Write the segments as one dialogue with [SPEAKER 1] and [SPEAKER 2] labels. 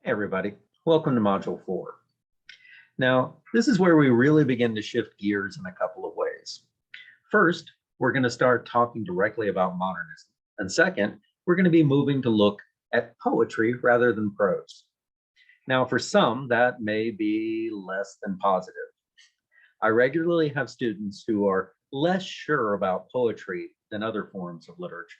[SPEAKER 1] Hey everybody, welcome to Module 4. Now, this is where we really begin to shift gears in a couple of ways. First, we're going to start talking directly about modernism. And second, we're going to be moving to look at poetry rather than prose. Now, for some, that may be less than positive. I regularly have students who are less sure about poetry than other forms of literature.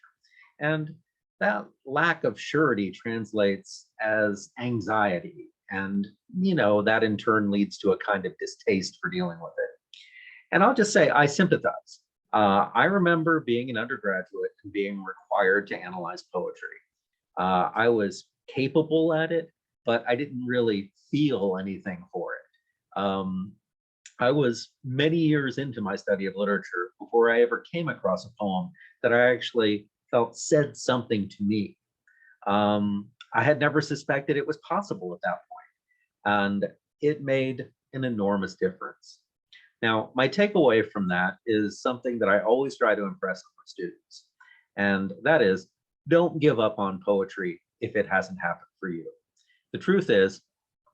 [SPEAKER 1] And that lack of surety translates as anxiety. And, that in turn leads to a kind of distaste for dealing with it. And I'll just say, I sympathize. I remember being an undergraduate and being required to analyze poetry. I was capable at it, but I didn't really feel anything for it. I was many years into my study of literature before I ever came across a poem that I actually felt said something to me. I had never suspected it was possible at that point, and it made an enormous difference. Now, my takeaway from that is something that I always try to impress on my students, and that is, don't give up on poetry if it hasn't happened for you. The truth is,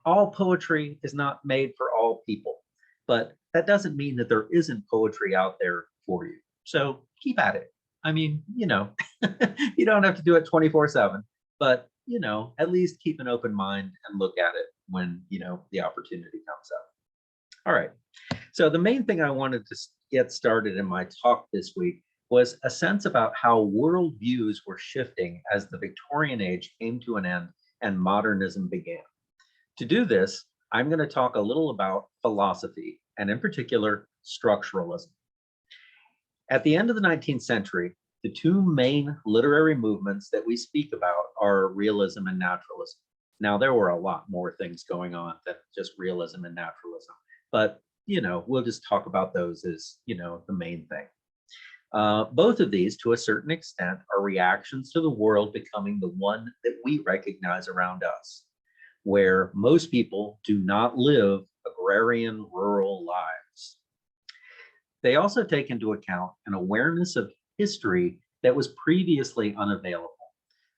[SPEAKER 1] all poetry is not made for all people, but that doesn't mean that there isn't poetry out there for you. So keep at it. I mean, you don't have to do it 24/7, but, at least keep an open mind and look at it when, the opportunity comes up. All right. So the main thing I wanted to get started in my talk this week was a sense about how worldviews were shifting as the Victorian age came to an end and modernism began. To do this, I'm going to talk a little about philosophy, and in particular, structuralism. At the end of the 19th century, the two main literary movements that we speak about are realism and naturalism. Now, there were a lot more things going on than just realism and naturalism, but, we'll just talk about those as, the main thing. Both of these, to a certain extent, are reactions to the world becoming the one that we recognize around us, where most people do not live agrarian rural lives. They also take into account an awareness of history that was previously unavailable.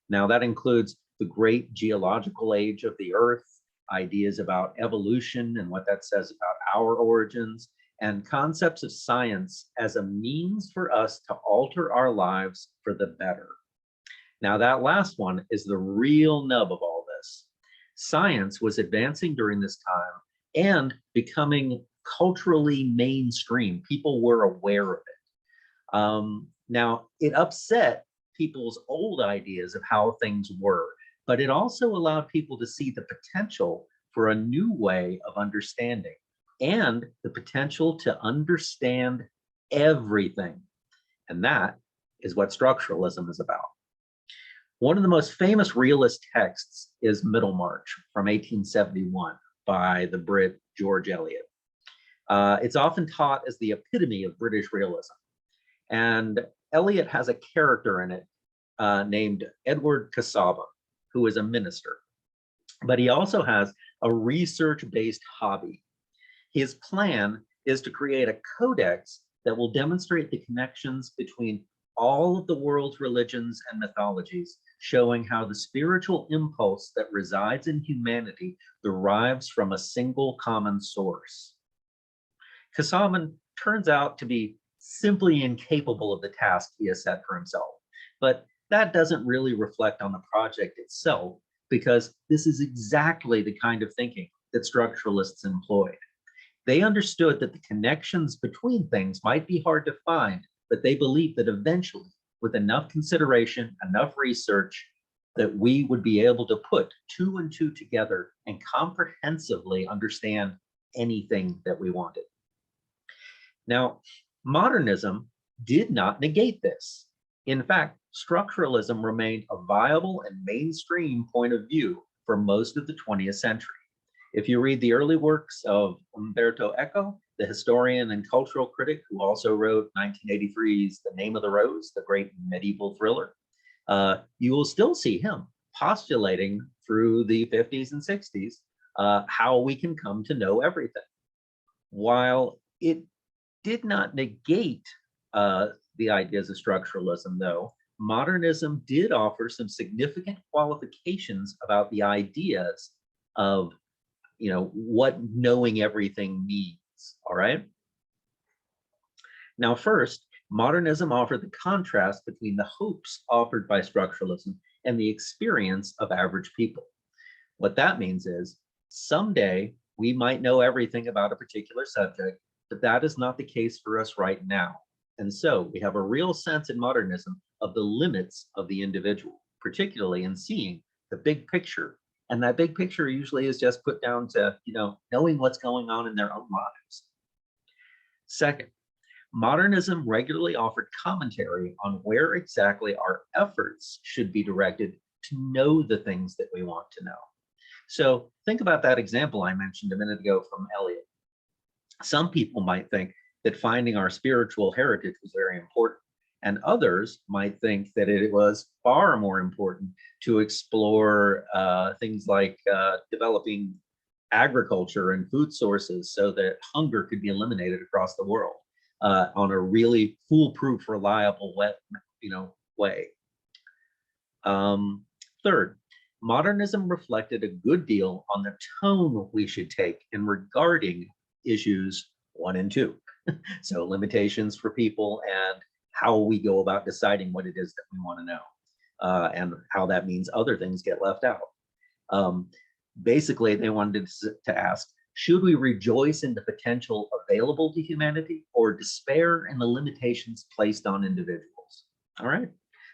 [SPEAKER 1] Now, that includes the great geological age of the Earth, ideas about evolution and what that says about our origins, and concepts of science as a means for us to alter our lives for the better. Now, that last one is the real nub of all this. Science was advancing during this time and becoming culturally mainstream. People were aware of it. Now, it upset people's old ideas of how things were, but it also allowed people to see the potential for a new way of understanding and the potential to understand everything. And that is what structuralism is about. One of the most famous realist texts is Middlemarch from 1871 by the Brit George Eliot. It's often taught as the epitome of British realism. And Eliot has a character in it named Edward Casaubon, who is a minister. But he also has a research-based hobby. His plan is to create a codex that will demonstrate the connections between all of the world's religions and mythologies, showing how the spiritual impulse that resides in humanity derives from a single common source. Casaubon turns out to be simply incapable of the task he has set for himself, but that doesn't really reflect on the project itself, because this is exactly the kind of thinking that structuralists employed. They understood that the connections between things might be hard to find, but they believed that eventually, with enough consideration, enough research, that we would be able to put two and two together and comprehensively understand anything that we wanted. Now, modernism did not negate this. In fact, structuralism remained a viable and mainstream point of view for most of the 20th century. If you read the early works of Umberto Eco, the historian and cultural critic who also wrote 1983's The Name of the Rose, the great medieval thriller, you will still see him postulating through the 50s and 60s how we can come to know everything. While it did not negate the ideas of structuralism, though, modernism did offer some significant qualifications about the ideas of, what knowing everything means, all right? Now, first, modernism offered the contrast between the hopes offered by structuralism and the experience of average people. What that means is someday we might know everything about a particular subject, but that is not the case for us right now. And so we have a real sense in modernism of the limits of the individual, particularly in seeing the big picture. And that big picture usually is just put down to, knowing what's going on in their own lives. Second, modernism regularly offered commentary on where exactly our efforts should be directed to know the things that we want to know. So think about that example I mentioned a minute ago from Eliot. Some people might think that finding our spiritual heritage was very important, and others might think that it was far more important to explore things like developing agriculture and food sources so that hunger could be eliminated across the world on a really foolproof, reliable way. Third, modernism reflected a good deal on the tone we should take in regarding issues 1 and 2. So limitations for people and how we go about deciding what it is that we want to know, and how that means other things get left out. Basically, they wanted to ask, should we rejoice in the potential available to humanity or despair in the limitations placed on individuals? All right,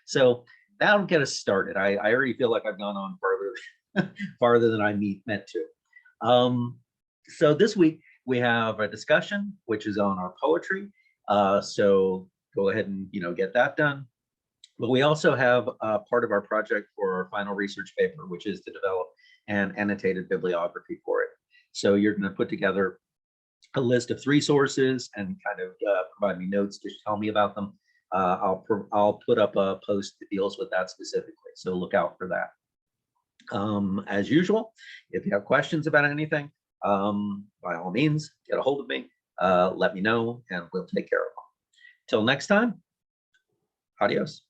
[SPEAKER 1] so that'll get us started. I already feel like I've gone on farther than I meant to. So this week we have a discussion, which is on our poetry. So go ahead and get that done. But we also have part of our project for our final research paper, which is to develop an annotated bibliography for it. So you're going to put together a list of 3 sources and kind of provide me notes to tell me about them. I'll put up a post that deals with that specifically, so look out for that. As usual, if you have questions about anything, by all means, get a hold of me, let me know, and we'll take care of them. Till next time, adios.